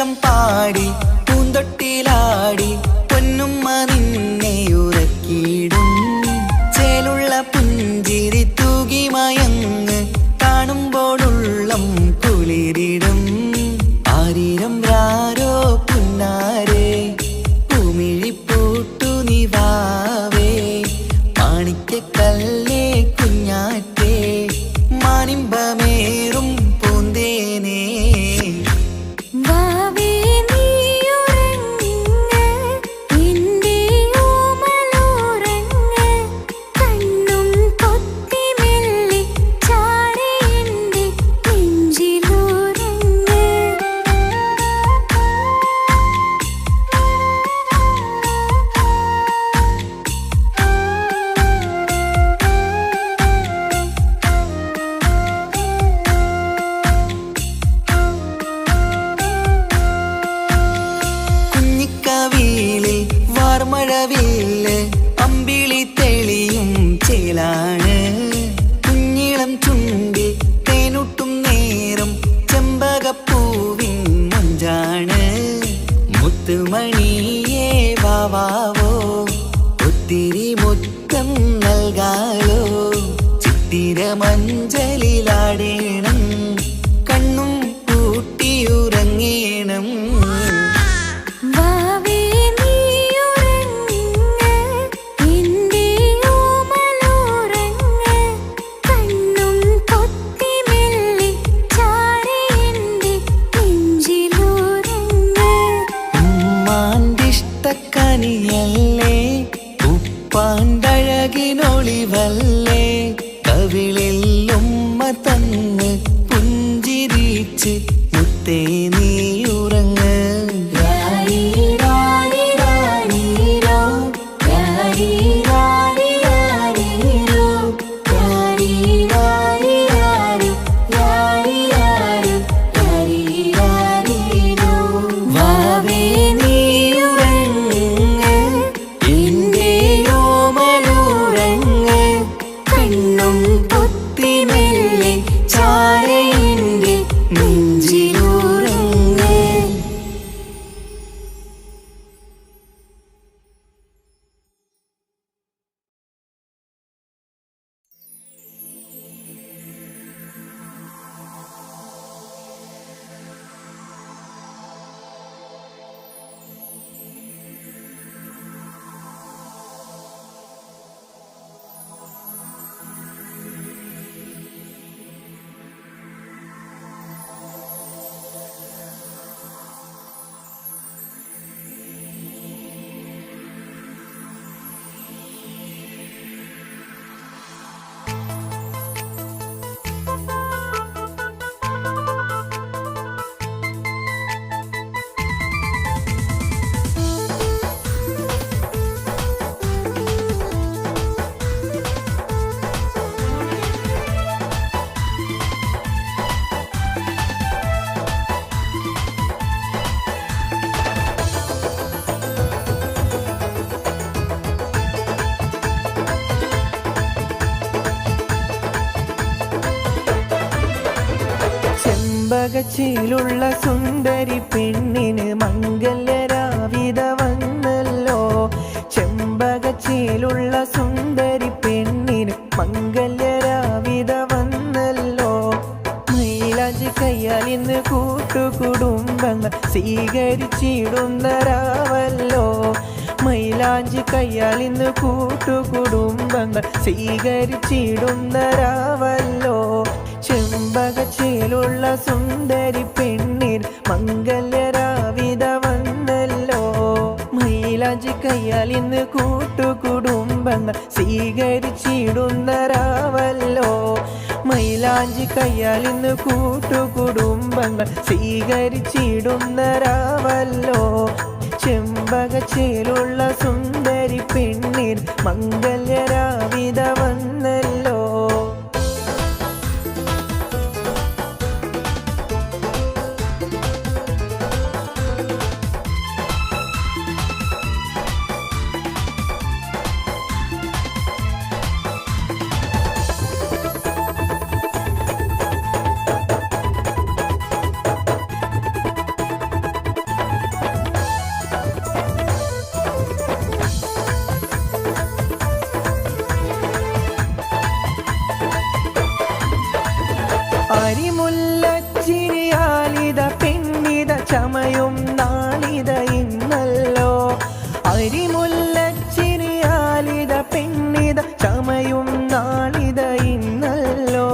താളം പാടി പൂന്തൊട്ടിലാടി പൊന്നുമ്മ നിന്നെ ഉറക്കിയിടും. ചേലുള്ള പുഞ്ചിരി തൂകി മയങ്ങ് കാണുമ്പോഴുള്ളം കുളിരിടും. ആരിരം രാരോ പുന്നാരേ ഭൂമിഴിപ്പൂട്ടു നിവാവേ മാണിക്കക്കല്ലേ കുഞ്ഞാറ്റേ മാനിമ്പമേറും പൂന്തേനേ. വാർമഴവില്ല് അമ്പിളി തെളിയും ചേലാണ്. കുഞ്ഞിളം ചുണ്ടിൽ തേനൂട്ടും നേരം ചെമ്പകപ്പൂവിൻ മഞ്ചാണ്. മുത്തുമണിയേ വാവാവോ ഒത്തിരി മുത്തം നൽകാലോ. ചിത്തിര മഞ്ചലിലാടേണം കണ്ണും പൂട്ടിയുറങ്ങേണം. കനിയല്ലേ ഉപ്പാണ്ടഴകിനൊളിവല്ലേ കവിളിൽ ഉമ്മ തന്ന് പുഞ്ചിരിച്ച് മുത്തേ നീ ഉറങ്ങ്. ചെമ്പകച്ചിലുള്ള സുന്ദരി പെണ്ണിന് മംഗല്യരാവിത വന്നല്ലോ. ചെമ്പകച്ചിലുള്ള സുന്ദരി പെണ്ണിന് മംഗല്യരാവിത വന്നല്ലോ. മൈലാഞ്ചി കയ്യാൽ ഇന്ന് കൂട്ടുകുടുംബങ്ങൾ സ്വീകരിച്ചിടുന്ന രാവല്ലോ. മൈലാഞ്ചി കയ്യാൽ ഇന്ന് കൂട്ടുകുടുംബങ്ങൾ സ്വീകരിച്ചിടുന്ന രാവല്ലോ. ചെമ്പകച്ചിലുള്ള സുന്ദരി പെണ്ണിന് മംഗല്യരാവിത വന്നല്ലോ. മൈലാഞ്ചി കയ്യാൽ ഇന്ന് കൂട്ടുകുടുംബങ്ങൾ സ്വീകരിച്ചിടുന്ന രാവല്ലോ. മൈലാഞ്ചി കയ്യാൽ ഇന്ന് കൂട്ടുകുടുംബങ്ങൾ സ്വീകരിച്ചിടുന്ന രാവല്ലോ. ചെമ്പകച്ചിലുള്ള സുന്ദരി പെണ്ണിന് മംഗല്യരാവിത വന്നല്ലോ. അരിമുല്ലച്ചിരിയാലിത പെണ്ണിത ചമയും നാളിത ഇന്നല്ലോ. അരിമുല്ലച്ചിരിയാലിത പെണ്ണിത ചമയും നാളിത ഇന്നല്ലോ.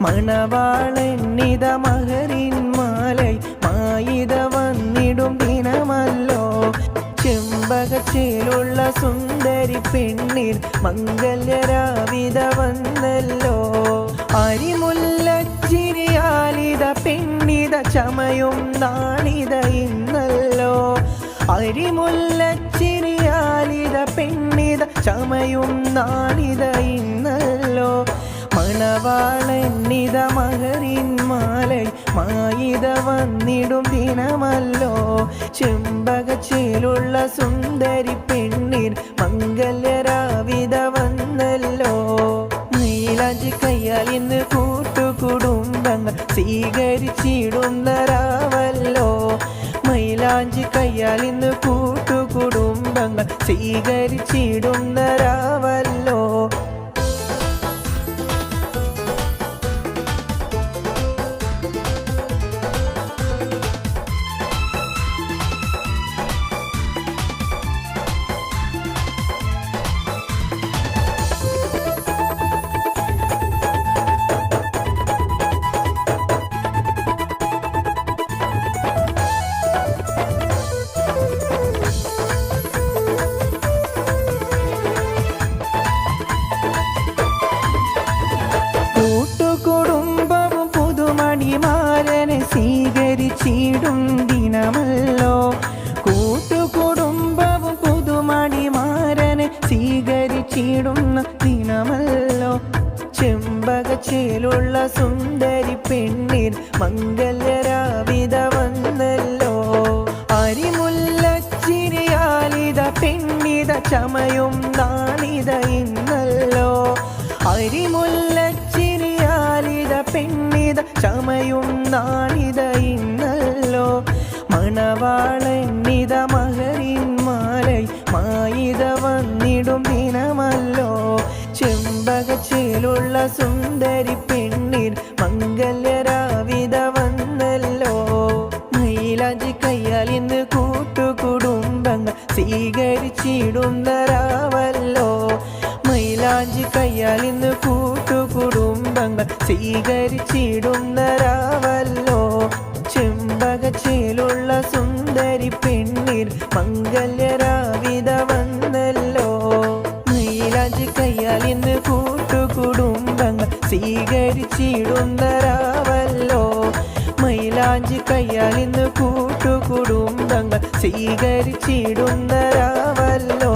മണവാളന്നിത മഹറിൻ മാലൈ മായിത വന്നിടും ദിനമല്ലോ. ചെമ്പകച്ചേലുള്ള സുന്ദരി പെണ്ണിൽ മംഗല്യരാവിത വന്നല്ലോ. അരിമുല്ലച്ചിരിയാലിത പെണ്ണിത ചമയും നാളിത ഇന്നല്ലോ. അരിമുല്ലച്ചിരിയാലിത പെണ്ണിത ചമയും നാളിത ഇന്നല്ലോ. മണവാളന്നിത മഹറിൻ മാലൈ മായിത വന്നിടും ദിനമല്ലോ. ചെമ്പകച്ചേലുള്ള സുന്ദരി പെണ്ണിൽ മംഗല്യരാവിത വന്നല്ലോ. മൈലാഞ്ചി കയ്യാൽ ഇന്ന് കൂട്ടുകുടുംബങ്ങൾ സ്വീകരിച്ചിടുന്ന രാവല്ലോ. മൈലാഞ്ചി കയ്യാൽ ഇന്ന് കൂട്ടുകുടുംബങ്ങൾ സ്വീകരിച്ചിടുന്ന രാവല്ലോ. കൂട്ടുകുടുംബവും പുതുമണിമാരനെ സ്വീകരിച്ചിടും ദിനമല്ലോ. കൂട്ടുകുടുംബവും പുതുമണിമാരനെ സ്വീകരിച്ചിടുന്ന ദിനമല്ലോ. ചെമ്പകച്ചേലുള്ള സുന്ദരി പെണ്ണിൽ മംഗല്യരാവിത വന്നല്ലോ. അരിമുല്ലച്ചിരിയാലിത പെണ്ണിത ചമയും നാളിത ഇന്നല്ലോ. അരിമുല്ലച്ചിരിയാലിത പെണ്ണിത ചമയും നാളിത ഇന്നല്ലോ. മണവാളന്നിത മഹറിൻ മാലൈ മായിത വന്നിടും ദിനമല്ലോ. ചെമ്പകച്ചേലുള്ള സുന്ദരി പെണ്ണിൽ മംഗല്യരാവിത വന്നല്ലോ. മൈലാഞ്ചി കയ്യാൽ ഇന്ന് കൂട്ടുകുടുംബങ്ങൾ സ്വീകരിച്ചിടുന്ന രാവല്ലോ. മൈലാഞ്ചി കയ്യാൽ ഇന്ന് കൂട്ടുകുടുംബങ്ങൾ സ്വീകരിച്ചിടുന്ന രാവല്ലോ. ചെമ്പകച്ചേലുള്ള സുന്ദരി പെണ്ണിൽ മംഗല്യരാവിത വന്നല്ലോ. മൈലാഞ്ചി കയ്യാൽ ഇന്ന് കൂട്ടുകുടുംബങ്ങൾ സ്വീകരിച്ചിടുന്ന രാവല്ലോ. മൈലാഞ്ചി കയ്യാൽ ഇന്ന് കൂട്ടുകുടുംബങ്ങൾ സ്വീകരിച്ചിടുന്ന രാവല്ലോ.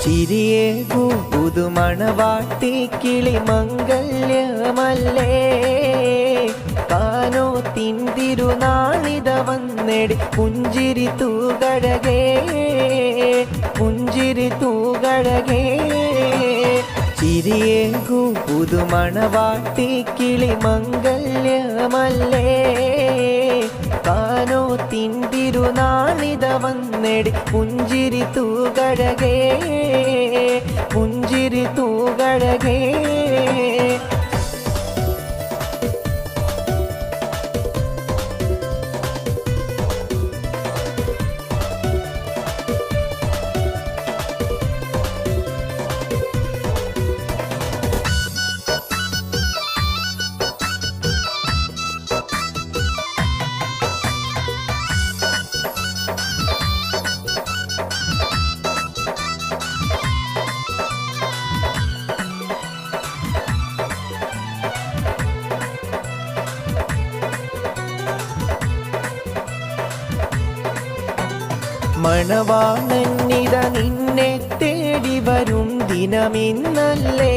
ചിരിയേകൂ പുതുമണവാട്ടി കിളി മംഗല്യമല്ലേ. കാനോത്തിൻ തിരുനാളിത വന്നെടി പുഞ്ചിരി തൂകഴകേ പുഞ്ചിരി തൂകഴകേ. ചിരിയേകൂ പുതുമണവാട്ടി കിളി മംഗല്യമല്ലേ. കാനോത്തിൻ തിരുനാളിത വന്നെടി പുഞ്ചിരി തൂകഴകേ പുഞ്ചിരി തൂകഴകേ. മണവാളന്നിത നിന്നെ തേടി വരും ദിനമിന്നല്ലേ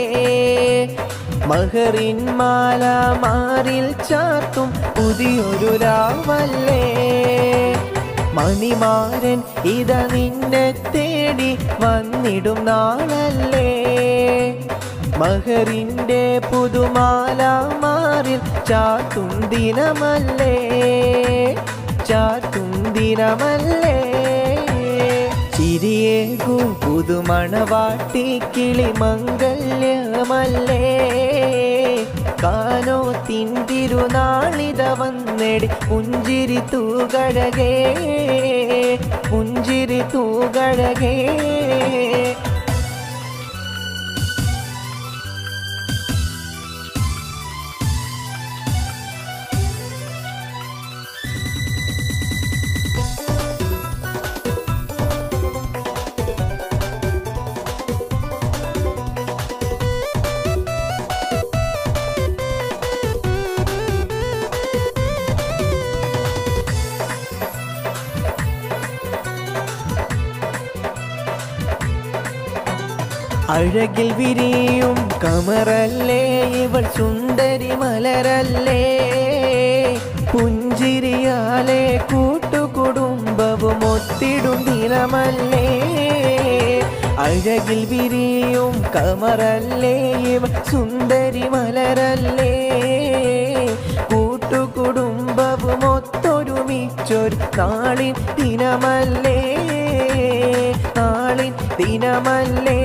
മഹറിൻ മാല മാറിൽ ചാർത്തും പുതിയൊരു രാവല്ലേ മണിമാരൻ ഇത നിന്നെ തേടി വന്നിടും നാളല്ലേ മഹറിൻ്റെ പുതുമാല മാറിൽ ചാർത്തും ദിനമല്ലേ ചാർത്തും ദിനമല്ലേ ചിരിയേകൂ പുതുമണവാട്ടി കിളി മംഗല്യമല്ലേ കാനോത്തിൻ തിരുനാളിത വന്നെടി പുഞ്ചിരി തൂകഴകേ പുഞ്ചിരി തൂകഴകേ അഴകിൽ വിരിയും കമറല്ലേ ഇവൾ സുന്ദരി മലരല്ലേ പുഞ്ചിരിയാലെ കൂട്ടുകുടുംബവും ഒത്തിടും ദിനമല്ലേ അഴകിൽ വിരിയും കമറല്ലേ ഇവൾ സുന്ദരി മലരല്ലേ കൂട്ടുകുടുംബവും ഒത്തൊരുമിച്ചൊരു നാളിൻ ദിനമല്ലേ നാളിൻ ദിനമല്ലേ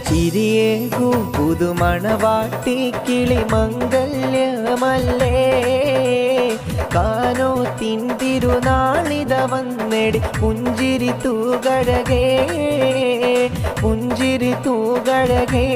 ചിരിയേകൂ പുതുമണവാട്ടി കിളി മംഗല്യമല്ലേ കാനോത്തിൻ തിരുനാളിത വന്നെടി പുഞ്ചിരി തൂകഴകേ പുഞ്ചിരി തൂകഴകേ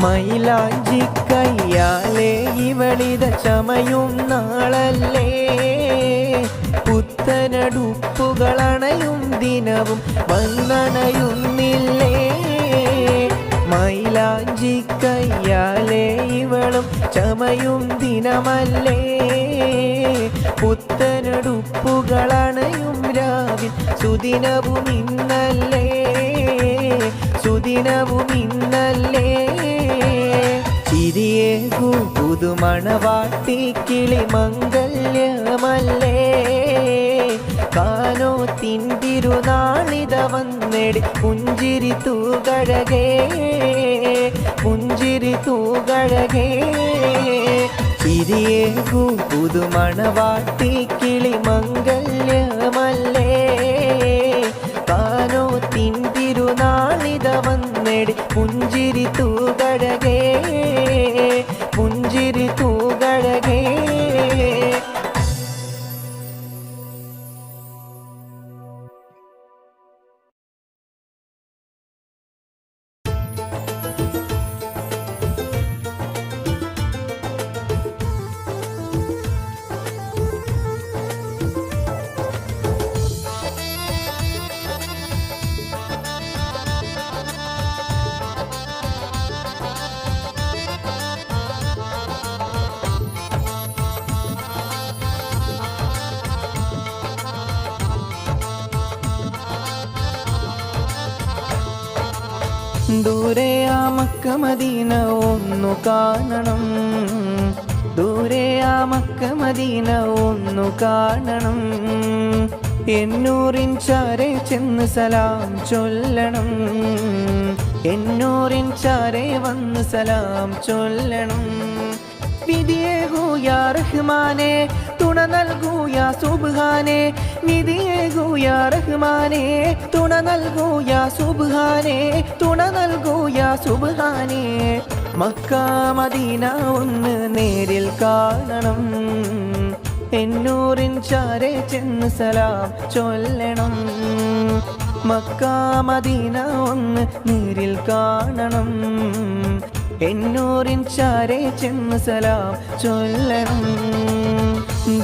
മൈലാഞ്ചി കയ്യാലേ ഇവളിത ചമയും നാളല്ലേ പുത്തനടുപ്പുകളണയും ദിനവും വന്നണയുന്നില്ലേ മൈലാഞ്ചി കയ്യാലേ ഇവളും ചമയും ദിനമല്ലേ പുത്തനടുപ്പുകളണയും രാവിൽ സുദിനവും ഇന്നല്ലേ സുദിനവും ഇന്നല്ലേ ചിരിയേകൂ പുതുമണവാട്ടി കിളി മംഗല്യമല്ലേ കാനോത്തിൻ തിരുനാളിത വന്നെടി പുഞ്ചിരി തൂകഴകേ പുഞ്ചിരി തൂകഴകേ ചിരിയേകൂ പുതുമണവാട്ടി കിളി മംഗല്യമല്ലേ കാനോത്തിൻ തിരുനാളിത വന്നെടി പുഞ്ചിരി തൂകഴകേ പുഞ്ചിരി തൂകഴകേ ദൂരെ ആ മക്ക മദീന ഒന്നു കാണണം ദൂരെ ആ മക്ക മദീന ഒന്നു കാണണം എന്നൂറിൻ ചാരെ ചെന്ന് സലാം ചൊല്ലണം എന്നൂറിൻ ചാരെ വന്ന് സലാം ചൊല്ലണം വിധിയേകൂ യാ റഹ്മാനെ തുണ നൽകൂ യാ സുബ്ഹാനെ വിധിയേകൂ യാ റഹ്മാനെ തുണ നൽകൂ യാ സുബ്ഹാനെ തുണ നൽകൂ യാ സുബ്ഹാനെ മക്ക മദീന ഒന്ന് നേരിൽ കാണണം, എന്നൂറിൻ ചാരെ ചെന്ന് സലാം ചൊല്ലണം. മക്ക മദീന ഒന്ന് നേരിൽ കാണണം, എന്നൂറിൻ ചാരെ ചെന്ന് സലാം ചൊല്ലണം.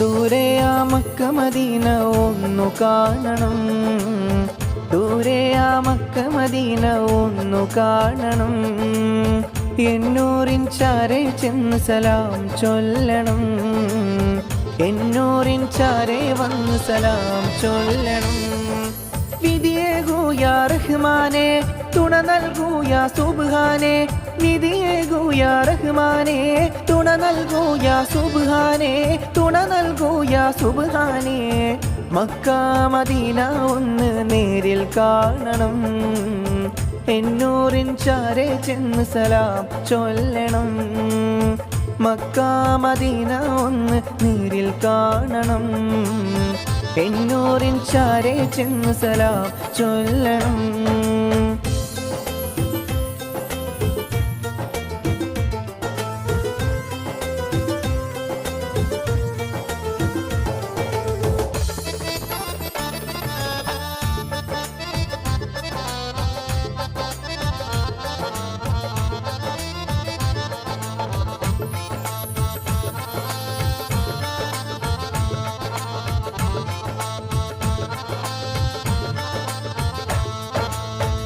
ദൂരെ ആ മക്ക മദീന ഒന്നു കാണണം, ദൂരെ ആ മക്ക മദീന ഒന്നു കാണണം, എന്നൂറിൻ ചാരെ ചെന്ന് സലാം ചൊല്ലണം. എന്നൂറിൻ ചാരെ വന്ന് സലാം ചൊല്ലണം. വിധിയേകൂ യാ റഹ്മാനെ, തുണ നൽകൂ യാ സുബ്ഹാനെ. വിധിയേകൂ യാ റഹ്മാനെ, തുണ നൽകൂ യാ സുബ്ഹാനെ, തുണ നൽകൂ യാ സുബ്ഹാനെ. മക്ക മദീന ഒന്ന് നേരിൽ കാണണം, എന്നൂറിൻ ചാരെ ചെന്ന് സലാം ചൊല്ലണം. മക്ക മദീന ഒന്ന് നേരിൽ കാണണം, എന്നൂറിൻ ചാരെ ചെന്ന് സലാം ചൊല്ലണം.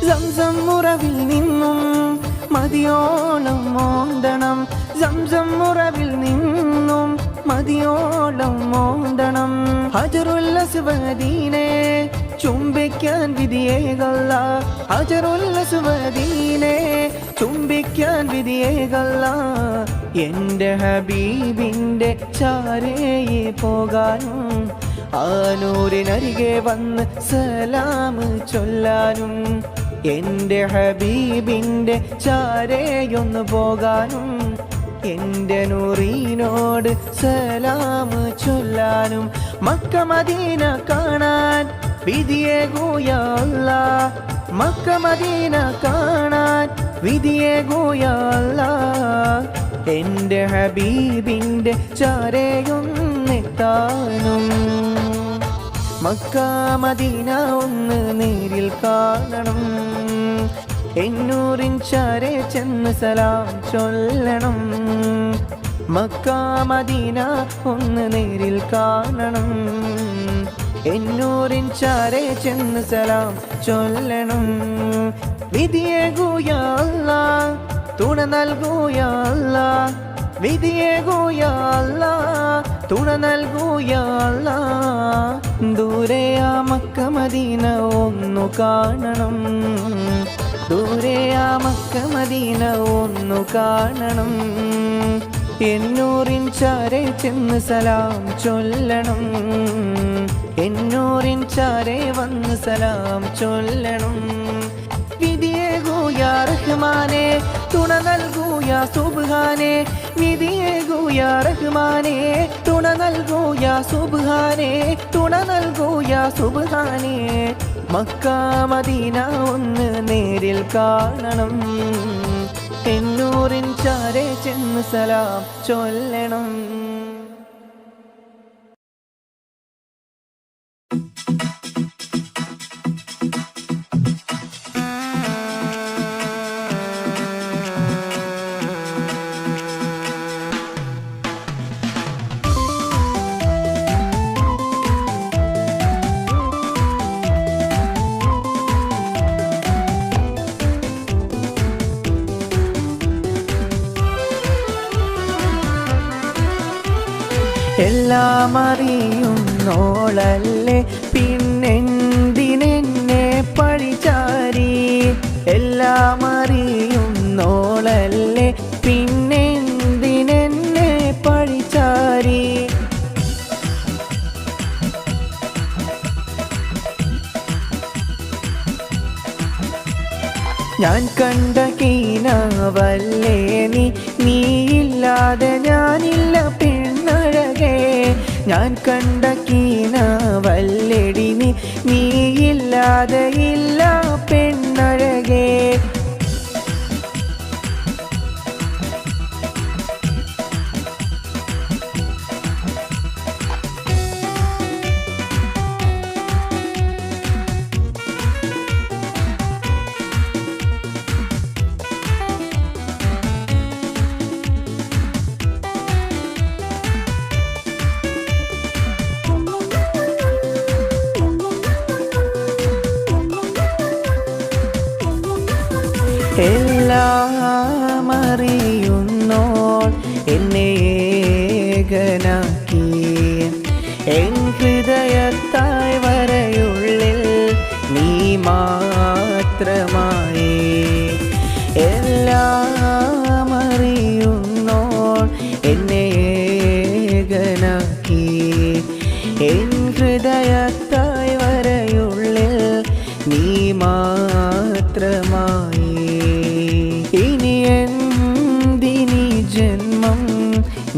സംസം മുറവിൽ നിന്നും മതിയോളം മോന്തണം, സംസം മുറവിൽ നിന്നും മതിയോളം മോന്തണം. ഹജറുൽ അസ്വദീനെ ചുംബിക്കാൻ വിധിയേകല്ല, ഹജറുൽ അസ്വദീനെ ചുംബിക്കാൻ വിധിയേകല്ല. എൻ്റെ ഹബീബിൻ്റെ ചാരയെ പോകാനും ആ നൂറിനരികെ വന്ന് സലാം ചൊല്ലാനും, എൻ്റെ ഹബീബിൻ്റെ ചാരയൊന്നു പോകാനും, എൻ്റെ നൂറിനോട് സലാം ചൊല്ലാനും. മക്ക മദീന കാണാൻ വിധിയേകൂ യാ അല്ലാഹ്, മക്ക മദീന കാണാൻ വിധിയേകൂ യാ അല്ലാഹ്. എൻ്റെ ഹബീബിൻ്റെ ചാരയൊന്നെത്താനും മക്ക മദീന ഒന്ന് നേരിൽ കാണണം, എന്നൂറിൻ ചാരെ ചെന്ന് സലാം ചൊല്ലണം. മക്ക മദീന ഒന്ന് നേരിൽ കാണണം, എന്നൂറിൻ ചാരെ ചെന്ന് സലാം ചൊല്ലണം. വിധിയേകൂ യാ അല്ലാഹ്, തുണ നൽകൂ യാ അല്ലാഹ്. വിധിയേകൂ യാ അല്ലാഹ്, തുണ നൽകൂ യാ അല്ലാഹ്. ദൂരെ ആ മക്ക മദീന ഒന്നു കാണണം, ദൂരെ ആ മക്ക മദീന ഒന്നു കാണണം, എന്നൂറിൻ ചാരെ ചെന്ന് സലാം ചൊല്ലണം. എന്നൂറിൻ ചാരെ വന്ന് സലാം ചൊല്ലണം. വിധിയേകൂ യാ റഹ്മാനെ, തുണ നൽകൂ യാ സുബ്ഹാനെ. വിധിയേകൂ യാ റഹ്മാനെ, തുണ നൽകൂ യാ സുബ്ഹാനെ, തുണ നൽകൂ യാ സുബ്ഹാനെ. മക്ക മദീന ഒന്ന് നേരിൽ കാണണം, എന്നൂറിൻ ചാരെ ചെന്ന് സലാം ചൊല്ലണം. എല്ലാം അറിയുന്നോളല്ലേ പിന്നെന്തിനെന്നെ പഴിചാരി. എല്ലാം അറിയുന്നോളല്ലേ പിന്നെന്തിനെന്നെ പഴിചാരി. ഞാൻ കണ്ട കീനാവല്ലേ നീയില്ലാതെ ഞാനില്ല പെണ്ണഴകേ. ഞാൻ കണ്ട കീനാവല്ലെടി നീയില്ലാതെ ഇല്ല പെണ്ണഴകേ. എല്ലാം അറിയുന്നോൾ എന്നെ ഏകനാക്കി എൻ ഹൃദയത്തായ് വരയുള്ളിൽ നീ മാത്രമായി. എല്ലാം അറിയുന്നോൾ എന്നെ ഏകനാക്കി എൻ ഹൃദയത്തായ് വരയുള്ളിൽ നീ മാത്രമായി. ഇനി എന്തിനി ജന്മം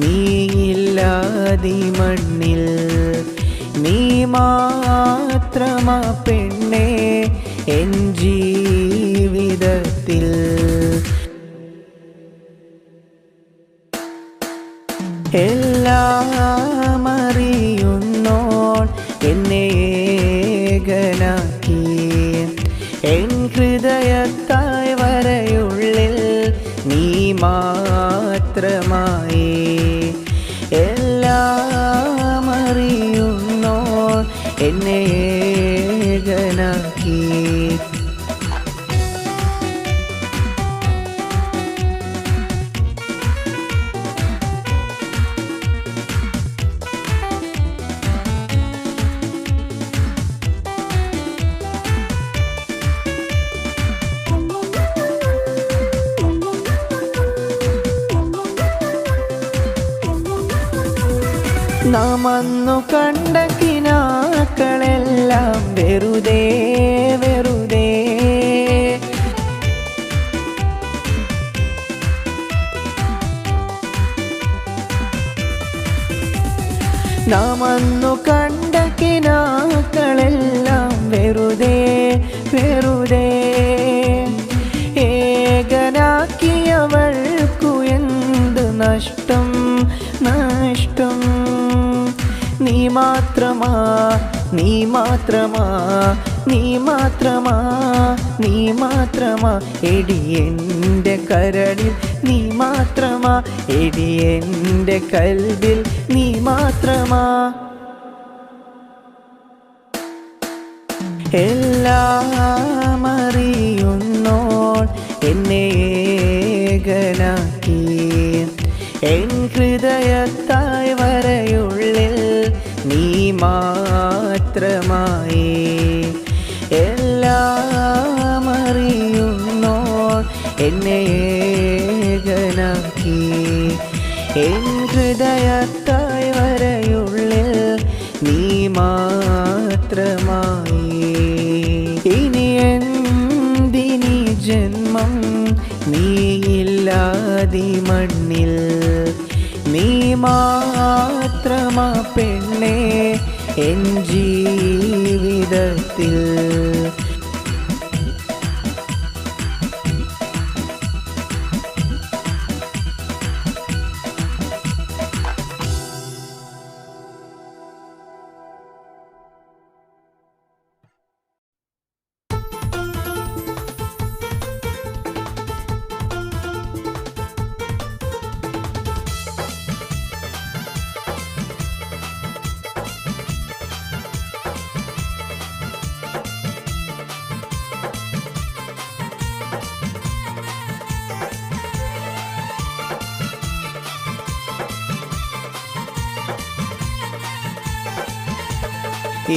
നീയില്ലാതി മണ്ണിൽ നീ മാത്രമാ പെണ്ണേ എൻ ജീവിതത്തിൽ. എല്ലാം അറിയുന്നോൾ എന്നെ ഏകനാക്കി എൻ ഹൃദയത്തായ് വരയുള്ളിൽ നീ മാത്രമായി. എല്ലാം അറിയുന്നോൾ എന്നെ ഏകനാക്കി. നാം അന്നു കണ്ട കിനാക്കളെല്ലാം വെറുതെ വെറുതെ. നാം അന്നു കണ്ട കിനാക്കളെല്ലാം വെറുതെ വെറുതെ. ഏകനാക്കിയവൾക്കു എന്ത് നഷ്ടം നഷ്ടം. നീ മാത്രമാ നീ മാത്രമാ നീ മാത്രമാ നീ മാത്രമാ എടി എൻ്റെ കരളിൽ നീ മാത്രമാ എടി എൻ്റെ കൽബിൽ നീ മാത്രമാ. എല്ലാം അറിയുന്നോൾ എന്നെ ഏകനാക്കി എൻ ഹൃദയത്തായ് വരയുള്ളിൽ നീ മാത്രമായി. എല്ലാം അറിയുന്നോൾ എന്നെ ഏകനാക്കി എൻ ഹൃദയത്തായ് വരയുള്ളിൽ നീ മാത്രമായി. ഇനി എന്തിനി ജന്മം നീയില്ലാതി മണ്ണിൽ നീ മാത്രമാ പെണ്ണേ എൻ ജീവിതത്തിൽ.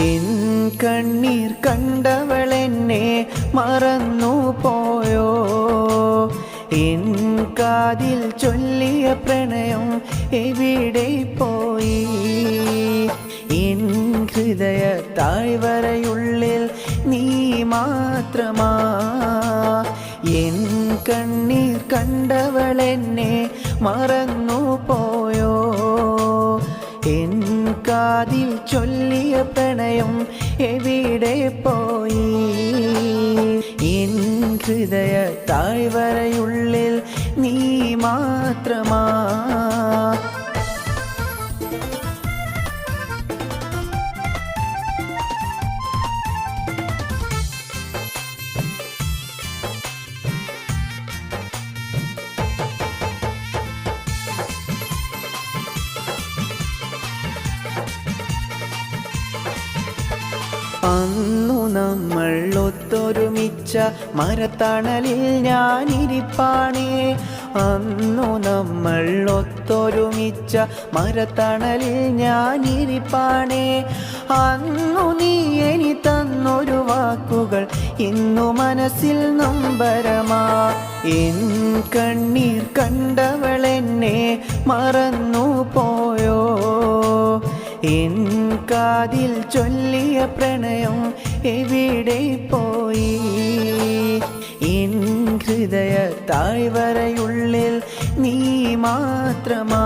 എൻ കണ്ണീർ കണ്ടവളെന്നെ മറന്നു പോയോ. എൻ കാതിൽ ചൊല്ലിയ പ്രണയം എവിടെ പോയി. എൻ ഹൃദയ താഴ്വരയുള്ളിൽ നീ മാത്രമാ. എൻ കണ്ണീർ കണ്ടവളെന്നെ മറന്നു പോയോ. എൻ കാതിൽ ചൊല്ലിയ പ്രണയം എവിടെ പോയി. എൻ ഹൃദയ താഴ്വരയുള്ളിൽ നീ മാത്രമാ. അന്നു നമ്മൾ ഒത്തൊരുമിച്ച മരത്തണലിൽ ഞാനിരിപ്പാണേ. അന്നു നമ്മൾ ഒത്തൊരുമിച്ച മരത്തണലിൽ ഞാനിരിപ്പാണേ. അന്നു നീ എനി തന്നൊരു വാക്കുകൾ ഇന്നു മനസ്സിൽ നൊമ്പരമാ. എൻ കണ്ണീർ കണ്ടവളെന്നെ മറന്നു പോയോ? എൻ കാതിൽ ചൊല്ലിയ പ്രണയം എവിടെ പോയി? എൻ ഹൃദയ താഴ്വരയുള്ളിൽ നീ മാത്രമാ.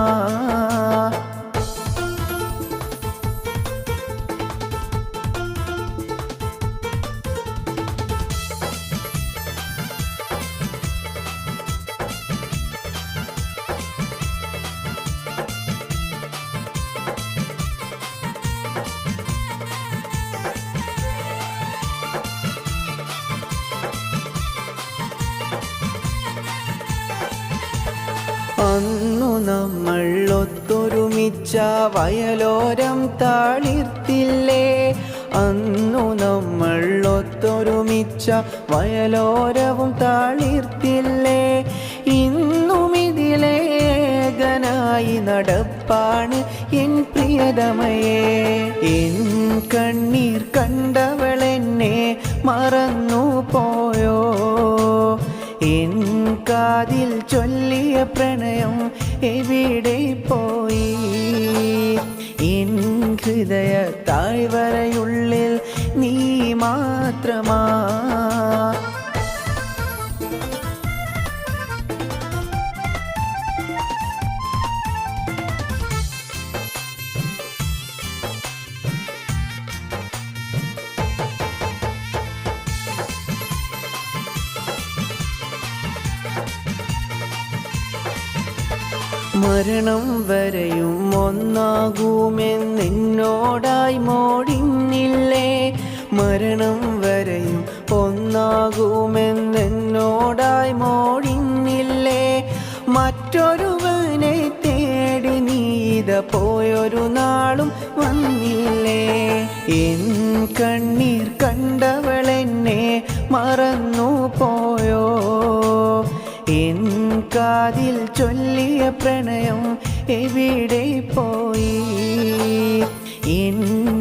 അന്നു നമ്മൾ ഒത്തൊരുമിച്ച വയലോരം താളിർത്തില്ലേ? അന്നു നമ്മൾ ഒത്തൊരുമിച്ച വയലോരവും താളിർത്തില്ലേ? ഇന്നും ഇതിലേകനായി നടപ്പാണ് എൻ പ്രിയതമയെ. എൻ കണ്ണീർ കണ്ടവളെന്നെ മറന്നു പോയോ? എൻ കാതിൽ ചൊല്ലിയ പ്രണയം എവിടെ പോയി? എൻ ഹൃദയ താഴ്വരയുള്ളിൽ നീ മാത്രമാ. മരണം വരെയും ഒന്നാകുമെന്നോടായി മോടിന്നില്ലേ? മരണം വരെയും ഒന്നാകുമെന്നോടായി മോടിന്നില്ലേ? മറ്റൊരുവനെ തേടി നീത പോയൊരു നാളും വന്നില്ലേ? എൻ കണ്ണീർ കണ്ടവളെന്നെ മറന്നു പോയോ? എൻ കാതിൽ ചൊല്ലിയ പ്രണയം എവിടെ പോയി? എൻ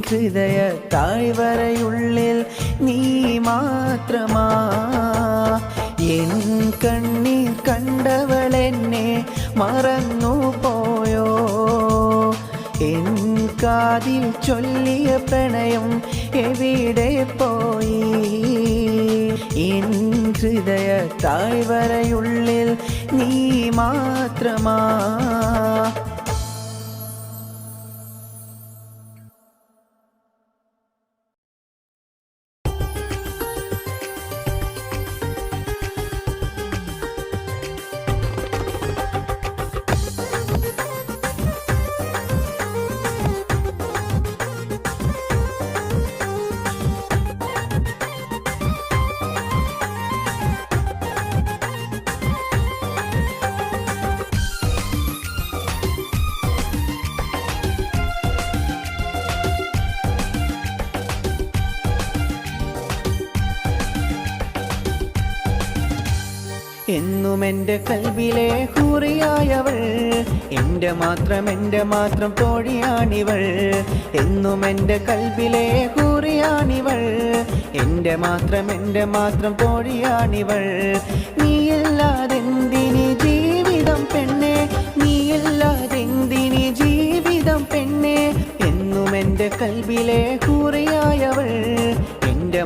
ഹൃദയ താഴ്വരയുള്ളിൽ നീ മാത്രമാ. എൻ കണ്ണീർ കണ്ടവളെന്നെ മറന്നു പോയോ? എൻ കാതിൽ ചൊല്ലിയ പ്രണയം എവിടെ പോയി? എൻ ഹൃദയ താഴ്വരയുള്ളിൽ നീ മാത്രമാ. എന്നും എൻ്റെ കൽബിലെ ഹൂറിയായവൾ, എൻ്റെ മാത്രം തോഴിയാണിവൾ. എന്നും എൻ്റെ കൽബിലെ ഹൂറിയാണിവൾ, എൻ്റെ മാത്രം തോഴിയാണിവൾ. നീയില്ലാതെന്തിനി ജീവിതം പെണ്ണെ, നീയില്ലാതെന്തിനി ജീവിതം പെണ്ണെ. എന്നും എൻ്റെ കൽബിലെ ഹൂറിയായവൾ, എൻ്റെ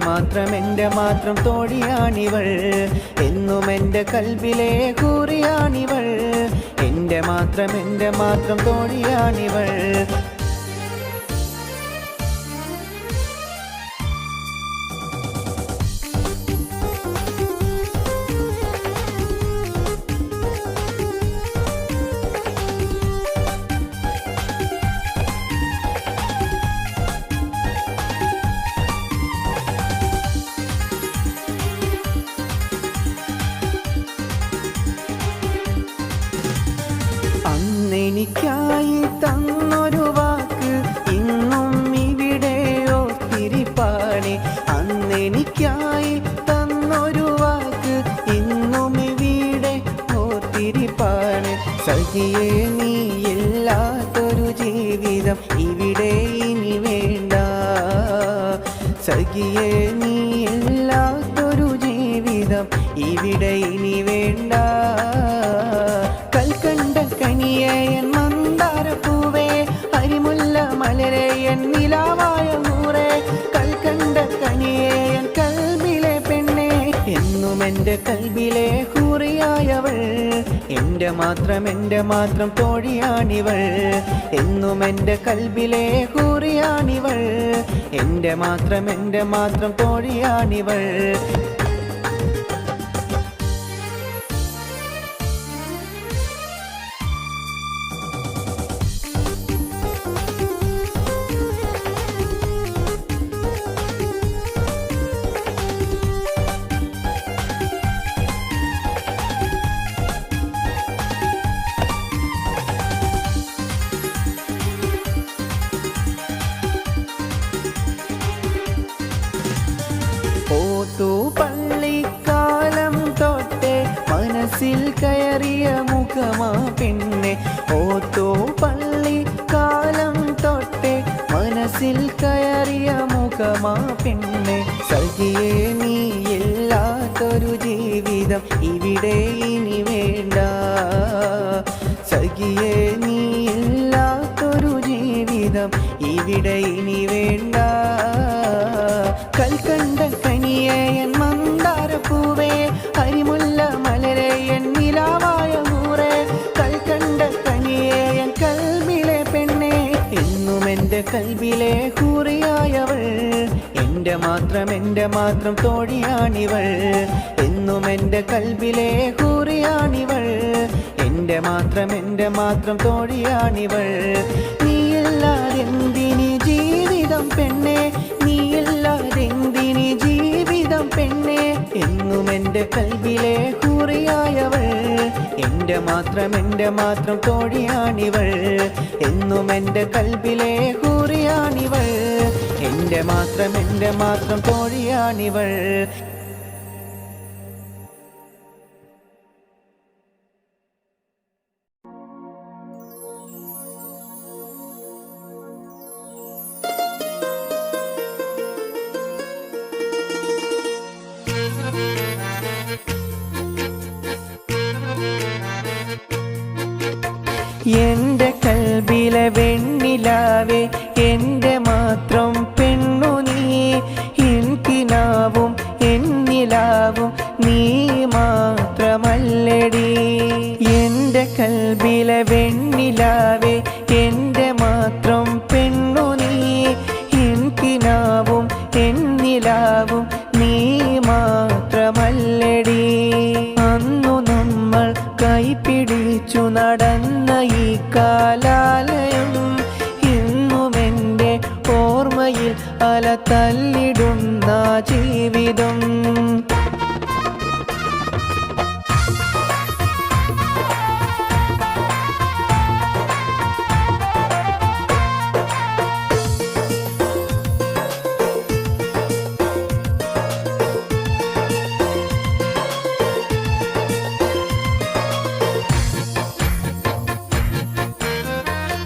മാത്രം തോഴിയാണിവൾ. എന്നും എൻ്റെ കൽബിലെ ഹൂറിയാണിവൾ, എൻ്റെ മാത്രം തോഴിയാണിവൾ. അന്നെനിക്കായി തന്നൊരു വാക്ക് ഇന്നും ഇവിടെ ഓർത്തിരിപ്പാണേ. ഉറപ്പാണ്. സഖിയേ നീ ഇല്ലാത്തൊരു ജീവിതം ഇവിടെ ഇനി വേണ്ട. സഖിയേ നീ ഇല്ലാത്തൊരു ജീവിതം ഇവിടെ ഇനി വേണ്ട. കൽക്കണ്ട കനിയേയൻ മന്ദാരപ്പൂവേ, അരിമുല്ല മലരേയൻ നിലാവായ നൂറേ. കൽക്കണ്ട കനിയേയൻ കൽബിലെ പെണ്ണേ, എന്നും എൻ്റെ കൽബിലെ ഹൂറിയായവൾ. എൻ്റെ മാത്രം തോഴിയാണിവൾ. എന്നും എൻ്റെ കൽബിലെ ഹൂറിയാണിവൾ. എൻ്റെ മാത്രം തോഴിയാണിവൾ. പള്ളിക്കാലം തൊട്ടേ മനസ്സിൽ കയറിയ മുഖമാ പെണ്ണെ. ഓത്തോ പള്ളിക്കാലം തൊട്ടേ മനസ്സിൽ കയറിയ മുഖമാ പെണ്ണെ. സഖിയേ നീ ഇല്ലാത്തൊരു ജീവിതം ഇവിടെ ഇനി വേണ്ട. സഖിയേ നീ ഇല്ലാത്തൊരു ജീവിതം ഇവിടെ ഇനി വേണ്ട. കൽക്കണ്ട കനിയേയൻ മന്ദാരപ്പൂവേ, അരിമുല്ല മലരേയൻ നിലാവായ നൂറേ. കൽക്കണ്ട കനിയേയൻ കൽബിലെ പെണ്ണേ, എന്നും എൻ്റെ കൽബിലെ ഹൂറിയായവൾ. എൻ്റെ മാത്രം തോഴിയാണിവൾ. എന്നും എൻ്റെ കൽബിലെ ഹൂറിയാണിവൾ. എൻ്റെ മാത്രം തോഴിയാണിവൾ. നീയില്ലാതെന്തിനി ജീവിതം പെണ്ണേ, നീയില്ലാതെന്തിനി ജീവിതം പെണ്ണേ. എന്നും എൻ്റെ കൽബിലെ ഹൂറിയായവൾ. എൻ്റെ മാത്രം തോഴിയാണിവൾ. എന്നും എൻ്റെ കൽബിലെ ഹൂറിയാണിവൾ. എൻ്റെ മാത്രം തോഴിയാണിവൾ. എൻ്റെ കൽബിലെ വെണ്ണിലാവേ, എൻ്റെ മാത്രം പെണ്ണു നീ. എനിക്കിനാവും എന്നിലാവും നീ മാത്രമല്ലടി. എൻ്റെ കൽബിലെ വെണ്ണിലാവേ, എൻ്റെ മാത്രം പെണ്ണു നീ. എനിക്കിനാവും എന്നിലാവും നീ മാത്രമല്ലടി. അന്നു നമ്മൾ കൈപിടിച്ചു നടന്ന ഈ കാലാലയം ഇന്നും എൻ്റെ ഓർമ്മയിൽ അല തല്ലിടുന്ന ജീവിതം.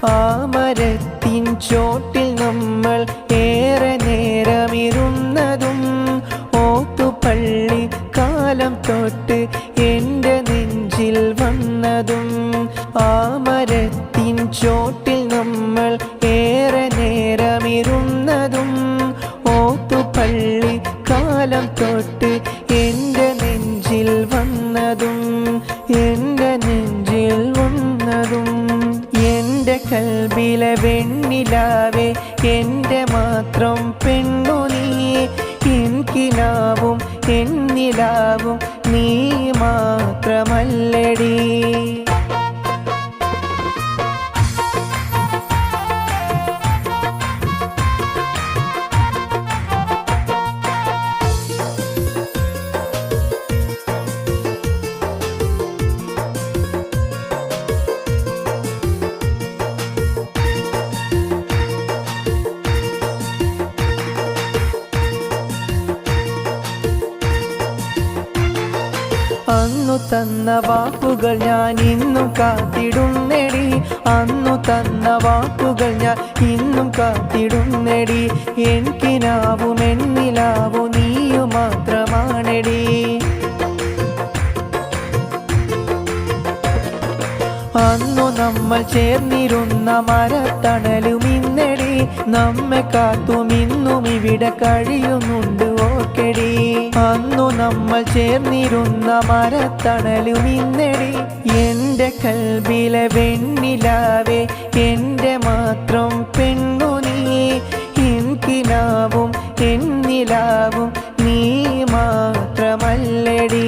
ആ മരത്തിൻ ചോട്ടിൽ നമ്മൾ ഏറെ നേരമിരുന്നതും ഓത്തുപള്ളി കാലം തൊട്ട് എൻ്റെ നെഞ്ചിൽ വന്നതും. ആ മരത്തിൻ ചോട്ടിൽ നമ്മൾ ഏറെ നേരമിരുന്നതും ഓത്തുപള്ളി കാലം തൊട്ട് എൻ്റെ നെഞ്ചിൽ വന്നതും. എൻ്റെ നെഞ്ചിൽ വന്നതും. എൻ്റെ കൽബിലെ വെണ്ണിലാവേ, എൻ്റെ മാത്രം പെണ്ണു നീ. എനിക്കിനാവും എന്നിലാവും നീ മാത്രമല്ലടി. അന്നു തന്ന വാക്കുകൾ ഞാൻ ഇന്നും കാത്തിടുന്നെടി, അന്നു തന്ന വാക്കുകൾ ഞാൻ ഇന്നും കാത്തിടുന്നെടി. എനിക്കിനാവും എന്നിലാവും നീയു മാത്രമാണെടി. അന്നു നമ്മൾ ചേർന്നിരുന്ന മരത്തണലും ഇന്നടി, നമ്മെ കാത്തും ഇന്നും ഇവിടെ കഴിയുന്നുണ്ട് ഓർക്കെടി. അന്നു നമ്മൾ ചേർന്നിരുന്ന മരത്തണലും ഇന്നടി, എൻ്റെ കൽബിലെ വെണ്ണിലാവേ എൻ്റെ മാത്രം പെണ്ണു നീ. എനിക്കിനാവും എന്നിലാവും നീ മാത്രമല്ലടി.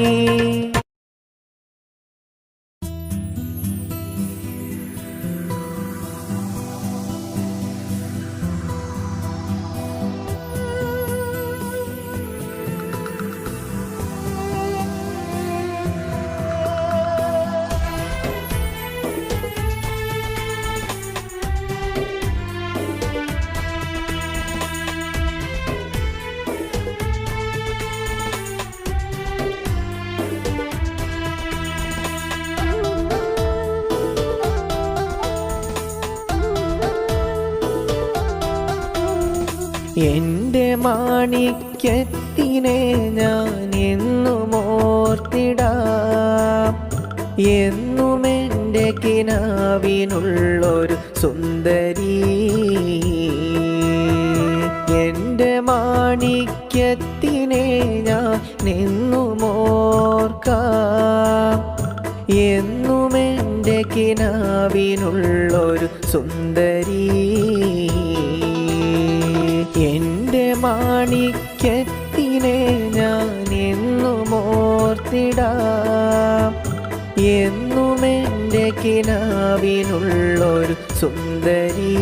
എൻ്റെ മാണിക്യത്തിനെ ഞാൻ എന്നും ഓർത്തിടാം, എന്നും എൻ്റെ കിനാവിനുള്ളൊരു സുന്ദരി. എൻ്റെ മാണിക്യത്തിനെ ഞാൻ എന്നും ഓർക്കാം, എന്നും എൻ്റെ കിനാവിനുള്ളൊരു സുന്ദരി. എൻ്റെ മാണിക്യത്തിനെ ഞാൻ എന്നും ഓർത്തിടാം, എന്നും എൻ്റെ കിനാവിനുള്ളൊരു സുന്ദരി.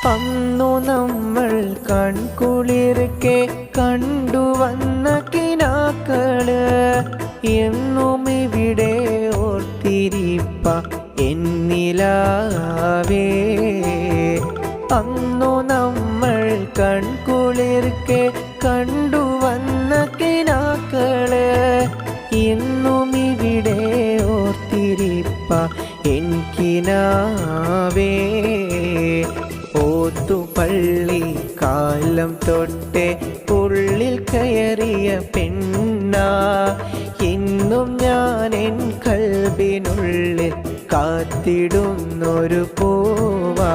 അന്നു നമ്മൾ കൺകുളിർക്കെ കണ്ടുവന്ന കിനാക്കള് എന്നും ഇവിടെ ഓർത്തിരിപ്പ എന്നിലാവേ. അന്നു നമ്മൾ കൺകുളിർക്കെ കണ്ടുവന്ന കിനാക്കള് എന്നും ഇവിടെ ഓർത്തിരിപ്പ എനിക്കിനാവേ. ഓത്തുപള്ളി കാലം തൊട്ടേ ഉള്ളിൽ കയറിയ പെണ്ണ, ഇന്നും ഞാൻ എൻ കൽബിനുള്ളിൽ കാത്തിടുന്നൊരു പൂവാ.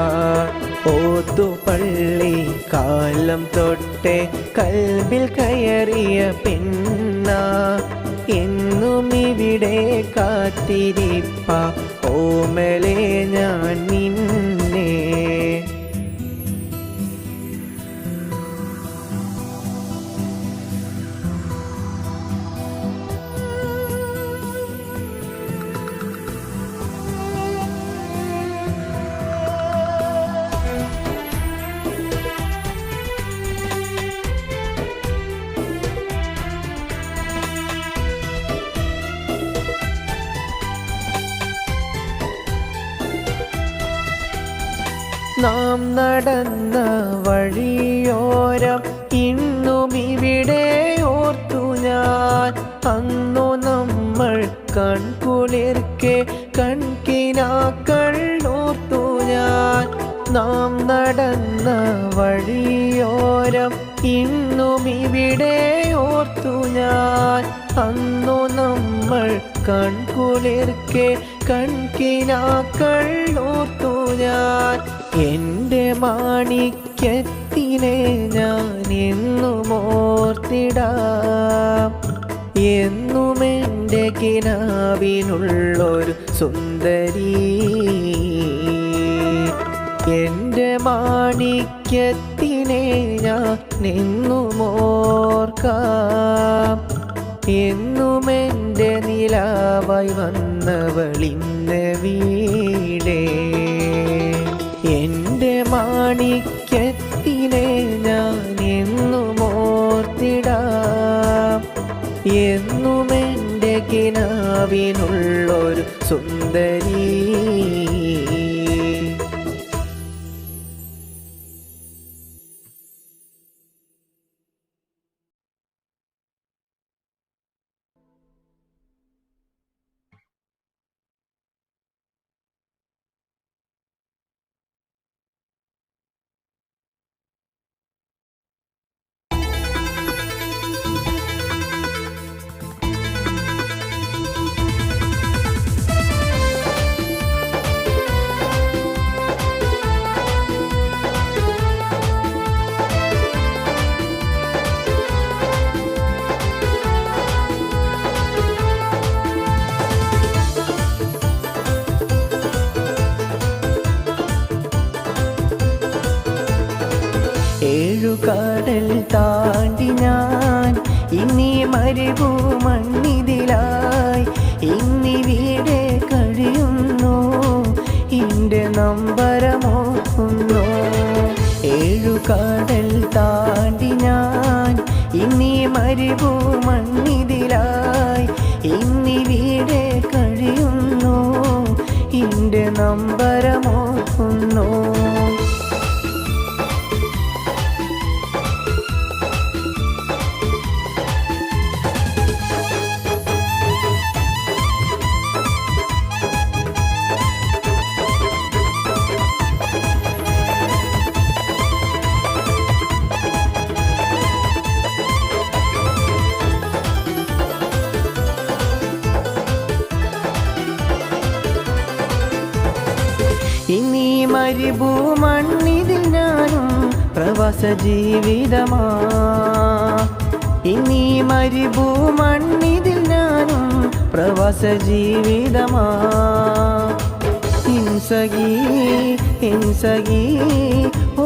ഓത്തുപള്ളി കാലം തൊട്ടേ കൽബിൽ കയറിയ പെണ്ണ, എന്നും ഇവിടെ കാത്തിരിപ്പ ഓമലേ ഞാൻ നിന്നെ. നാം നടന്ന വഴിയോരം ഇന്നും ഇവിടെ ഓർത്തു ഞാൻ, അന്നു നമ്മൾ കൺകുളിർക്കെ കൺകിനാക്കൾ ഓർത്തു ഞാൻ. നാം നടന്ന വഴിയോരം ഇന്നും ഇവിടെ ഓർത്തു ഞാൻ, അന്നു നമ്മൾ കൺകുളിർക്കെ കൺകിനാക്കൾ ഓർത്തു ഞാൻ. എൻ്റെ മാണിക്യത്തിനെ ഞാൻ എന്നും ഓർത്തിടാം, എന്നും എൻ്റെ കിനാവിനുള്ളൊരു സുന്ദരി. എൻ്റെ മാണിക്യത്തിനെ ഞാൻ എന്നും ഓർക്കാം, എന്നുമെൻ്റെ നിലാവായി വന്നവളിന്ന് വീടേ. എൻ്റെ മാണിക്യത്തിനെ ഞാൻ എന്നും ഓർത്തിടാം, എന്നുമെൻ്റെ കിനാവിനുള്ളൊരു സുന്ദരി. ഏഴുകടൽ താണ്ടി ഞാൻ ഇന്നീ മരുഭൂമണ്ണിതിലായി ഇന്നിവിടെ കഴിയുന്നു, എൻ്റെ നമ്പരമോക്കുന്നു. ഏഴുകടൽ താണ്ടി ഞാൻ ഇന്നീ മരുഭൂമണ്ണിതിലായി ഇന്നിവിടെ കഴിയുന്നു, എൻ്റെ നമ്പരമോക്കുന്നു. ഇന്നീ മരുഭൂമണ്ണിതിൽ ഞാനും പ്രവാസ ജീവിതമാ, ഇന്നീ മരുഭൂമണ്ണിതിൽ ഞാനും പ്രവാസ ജീവിതമാ. ഇൻസഖി ഇൻസഖി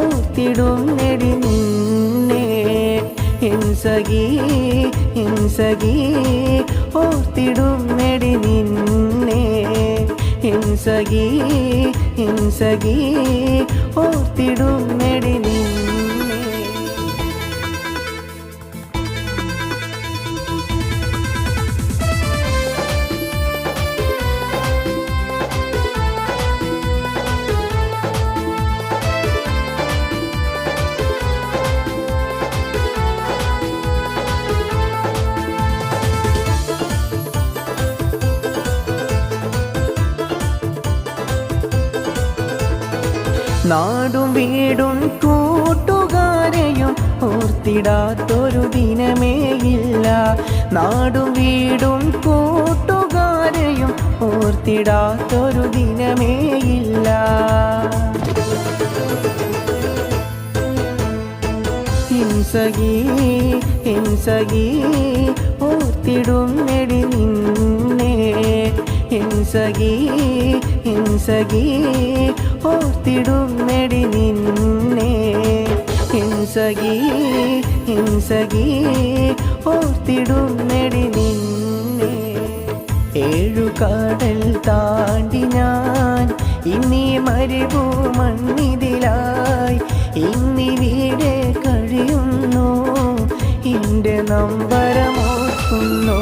ഓർത്തിടും നെടി നിന്നെ, ഇൻസഖി ഇൻസഖി ഓർത്തിടും നെടി നിന്നെ, ഇൻസഖി ഇൻസഖി ഓർത്തിടും നെടി നിന്നെ. നാടും വീടും കൂട്ടുകാരെയും ഓർത്തിടാത്തൊരു ദിനമേയില്ല, നാടും വീടും കൂട്ടുകാരെയും ഓർത്തിടാത്തൊരു ദിനമേയില്ല. ഇൻസഖി ഇൻസഖി ഓർത്തിടും നെടി നിന്നെ, ഇൻസഖി ഇൻസഖി ഓർത്തിടും നെടി നിന്നെ, ഇൻസഖി ഇൻസഖി ഓർത്തിടും നെടി നിന്നെ. ഏഴുകടൽ താണ്ടി ഞാൻ ഇന്നീ മരുഭൂമണ്ണിതിലായി ഇന്നിവിടെ കഴിയുന്നു, എൻ്റെ നമ്പരമോർക്കുന്നു.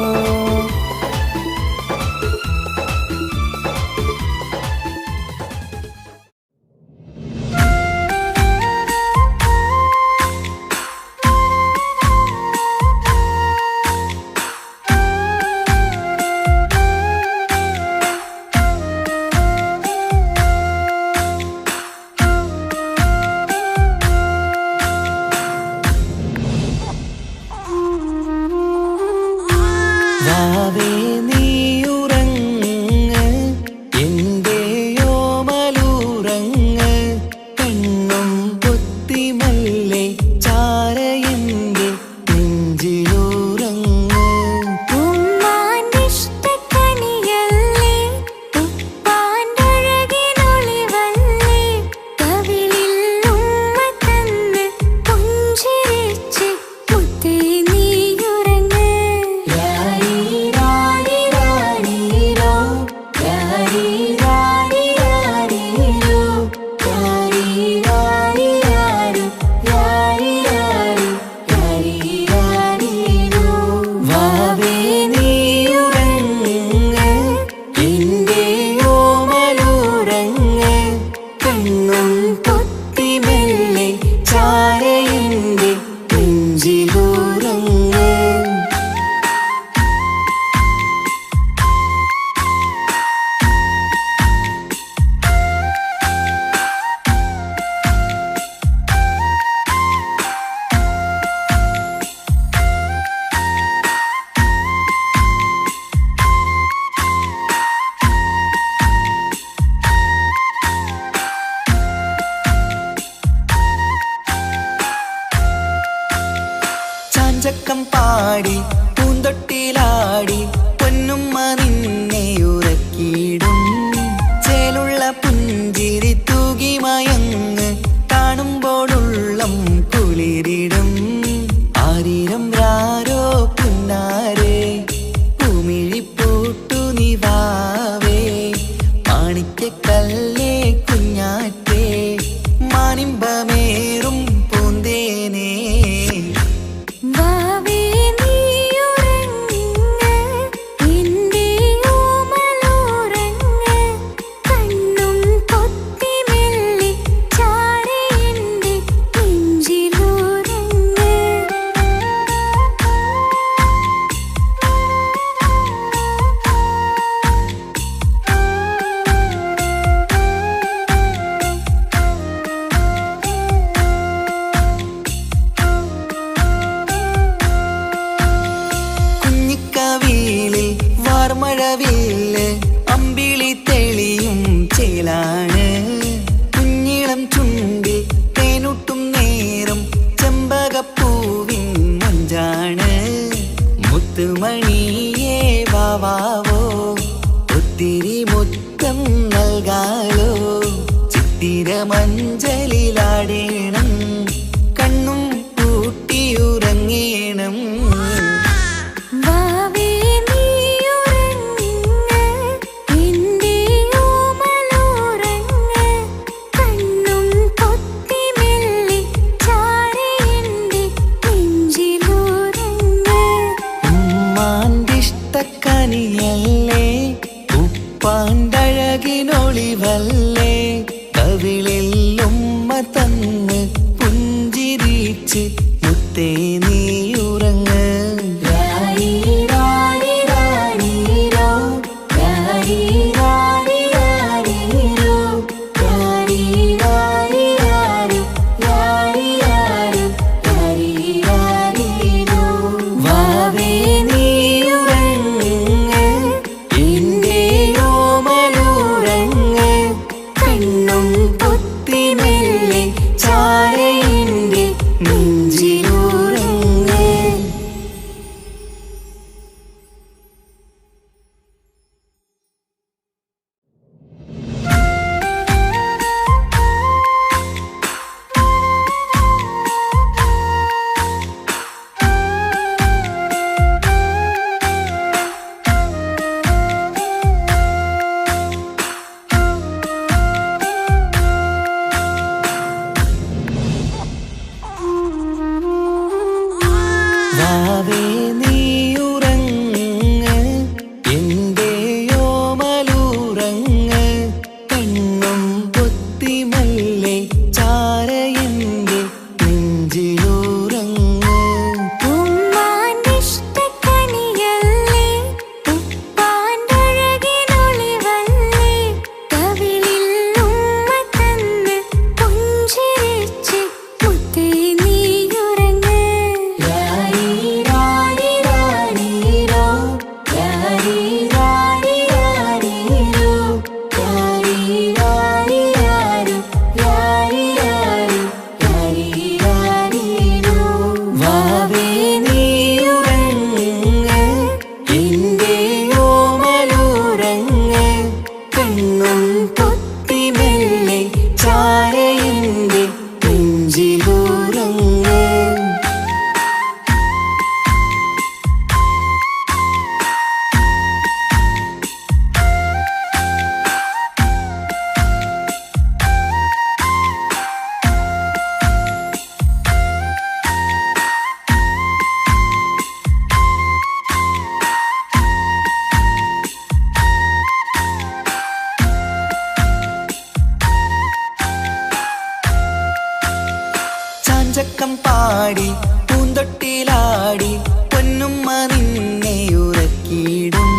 മുത്തം നൽകാലോ ചിത്തിരമഞ്ചലിലാടേണം കണ്ണും പൂട്ടിയുറങ്ങേണം ഉമ്മാന്റിഷ്ടക്കനിയല്ലേ ഉപ്പാണ്ടഴകിനൊളിവല്ലേ കവിളിൽ ഉമ്മ തന്ന് പുഞ്ചിരിച്ച് മുത്തേ നീയുറങ്ങ് വാവേ നീയുറങ്ങ് എന്റെയോമലുറങ്ങ് കണ്ണും പൊത്തിമല്ലേ ചാരയെന്റെ നെഞ്ചിലുറങ്ങ് ഉമ്മാന്റിഷ്ടക്കനിയല്ലേ ഉപ്പാണ്ടഴകിനൊളിവല്ലേ കവിളിൽ ഉമ്മ തന്ന് പുഞ്ചിരിച്ച് മുത്തേ നീയുറങ്ങ് വാവേ നീയുറങ്ങ് എന്റെയോമലുറങ്ങ് കണ്ണും പൊത്തിമല്ലേ ചാരയെന്റെ നെഞ്ചിലുറങ്ങ് ചാഞ്ചക്കം പാടി പൂന്തൊട്ടിലാടി പൊന്നുമ്മ നിന്നെ ഉറക്കിയിടും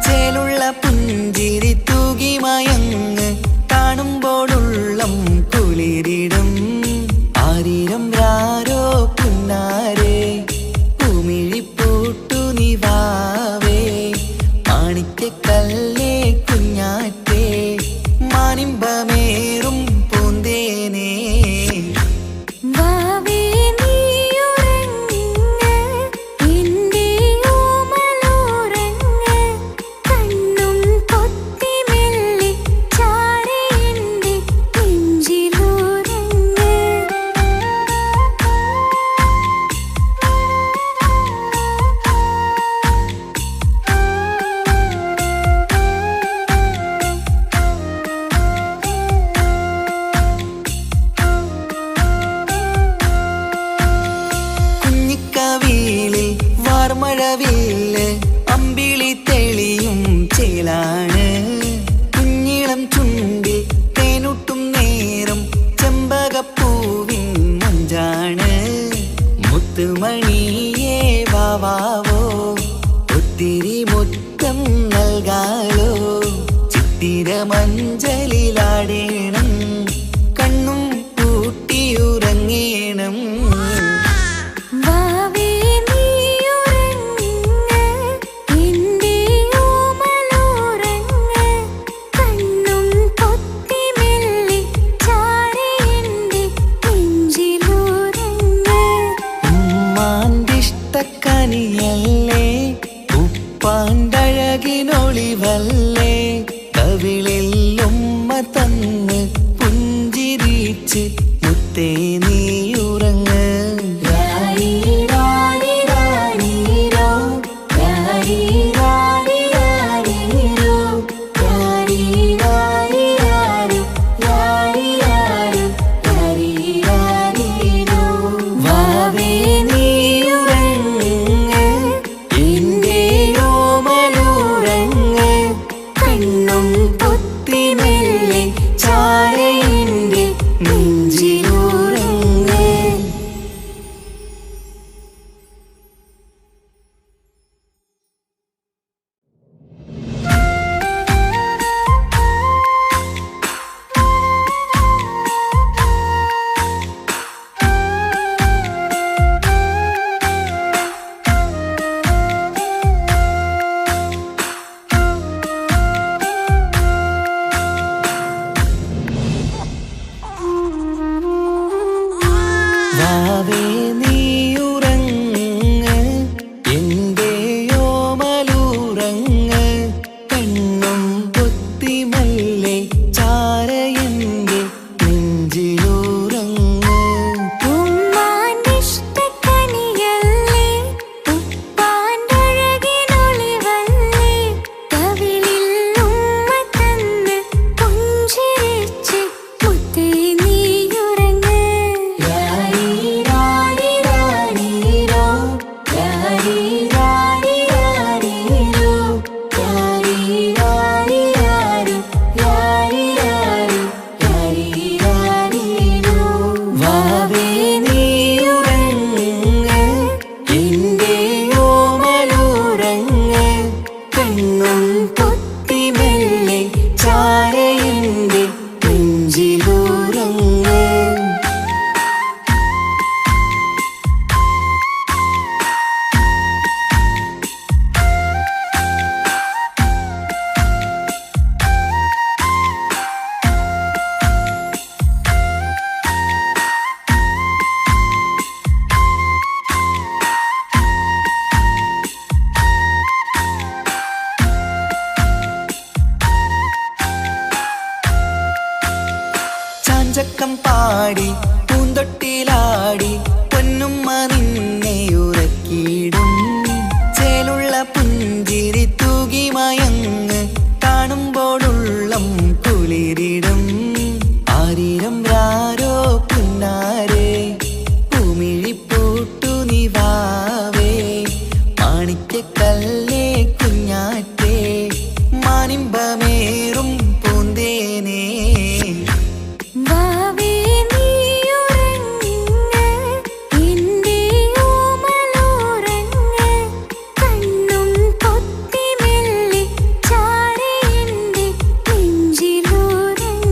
ചേലുള്ള പുഞ്ചിരി തൂകി മയങ്ങ് കാണുമ്പോഴുള്ളം കുളിരിടും ആരിരം രാരോ പുന്നാരേ പൂമിഴിപ്പൂട്ടു നിവാവേ മാണിക്കക്കല്ലേ കുഞ്ഞാറ്റേ മാനിമ്പമേറും പൂന്തേനേ വാവേ നീയുറങ്ങ് എന്റെയോമലുറങ്ങ് കണ്ണും പൊത്തിമല്ലേ ചാരയെന്റെ നെഞ്ചിലുറങ്ങ് കുഞ്ഞിക്കവിളിൽ വാർമഴവില്ല് അമ്പിളി തെളിയും ചേലാണ് കുഞ്ഞിളം ചുണ്ടിൽ തേനൂട്ടും നേരം ചെമ്പകപ്പൂവിൻ മഞ്ചാണ് മുത്തുമണിയേ വാവാവോ ഒത്തിരി മുത്തം നൽകാലോ ചിത്തിരമഞ്ചലിലാടേണം കണ്ണും പൂട്ടിയുറങ്ങേണം വാവേ നീയുറങ്ങ് എന്റെയോമലുറങ്ങ് കണ്ണും പൊത്തിമല്ലേ ചാരയെന്റെ നെഞ്ചിലുറങ്ങ് ഉമ്മാന്റിഷ്ടക്കനിയല്ലേ ഉപ്പാണ്ടഴകിനൊളിവല്ലേ തന്ന് പുഞ്ചിരിച്ച് മുത്തേ നീ ഉറങ്ങ്. വാവേ നീ ഉറങ്ങ് എൻ്റെ ഓമലുറങ്ങ്. കണ്ണും പൊത്തി മെല്ലെ ചാരയെൻ്റെ നെഞ്ചിലുറങ്ങ്. ഉമ്മാന്റെ ഇഷ്ടക്കനിയല്ലേ ഉപ്പാന്റെ അഴകിനൊളിവല്ലേ കവിളിൽ ഉമ്മ തന്ന് പുഞ്ചിരിച്ച് മുത്തേ നീയുറങ്ങ്. വാവേ നീ ഉറങ്ങ് എൻ്റെ ഓമലുറങ്ങ്. കണ്ണും പൊത്തി മെല്ലെ ചാരയെൻ്റെ നെഞ്ചിലുറങ്ങ്. ചാഞ്ചക്കം പാടി പൂന്തൊട്ടിലാടി പൊന്നുമ്മ നിന്നെ ഉറക്കിയിടും. ചേലുള്ള പുഞ്ചിരി തൂകി മയങ്ങ് കാണുമ്പോഴുള്ളം കുളിരിടും. ആരിരം രാരോ പുന്നാരേ ഭൂമിഴിപ്പൂട്ടു നീ വാവേ. മാണിക്യക്കല്ലേ കുഞ്ഞാറ്റേ മാനിമ്പമേറും പൂന്തേനേ. വാവേ നീയുറങ്ങ് എൻ്റെ ഓമലുറങ്ങ്. കണ്ണും പൊത്തി മെല്ലെ ചാരയെൻ്റെ നെഞ്ചിലുറങ്ങ്.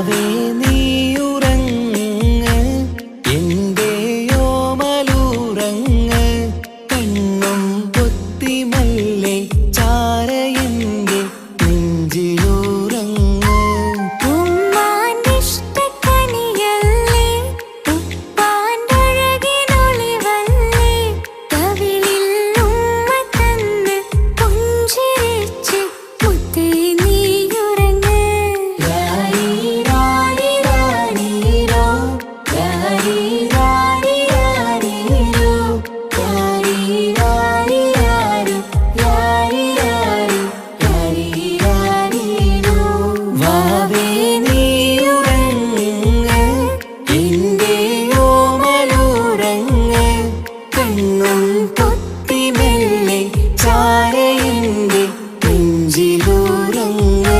വാവേ നീയുറങ്ങ് എൻ്റെ ഓമലുറങ്ങ് കണ്ണും പൊത്തിമല്ലേ ചാരയൻ്റെ നെഞ്ചിലുറങ്ങ് ഉമ്മാന്റെ ഇഷ്ടക്കനിയല്ലേ ഉപ്പാന്റെ അഴകിനൊളിവല്ലേ കവിളിൽ ഉമ്മ തന്ന് പുഞ്ചിരിച്ച് മുത്തേ നീയുറങ്ങ് രാരി രാരി രാരീരോ രാരി രാരി രാരീരോ രാരി രാരി രാരു രാരി രാരു രാരി രാരീരോ വാവേ നീയുറങ്ങ് എൻ്റെ ഓമലുറങ്ങ് കണ്ണും പൊത്തിമെല്ലെ ചാരയൻ്റെ നെഞ്ചിലുറങ്ങ്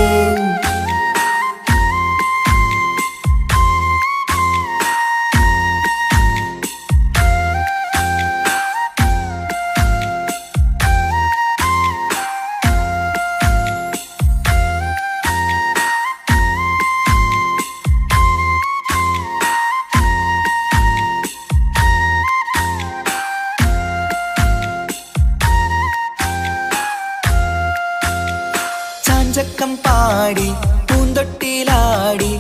ചാഞ്ചക്കം പാടി പൂന്തൊട്ടിലാടി